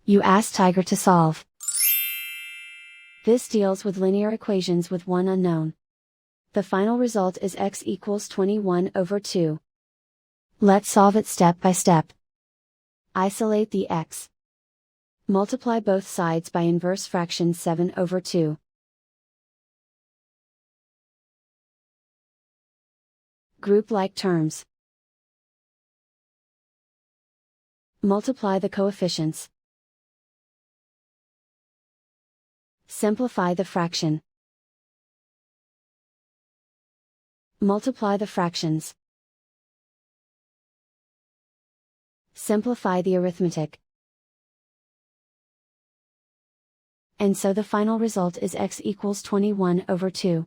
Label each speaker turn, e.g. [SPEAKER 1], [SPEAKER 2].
[SPEAKER 1] You ask Tiger to solve. This deals with linear equations with one unknown. The final result is x equals 21/2. Let's solve it step by step. Isolate the x. Multiply both sides by inverse fraction 7/2. Group like terms. Multiply the coefficients. Simplify the fraction. Multiply the fractions. Simplify the arithmetic. And so the final result is x equals 21/2.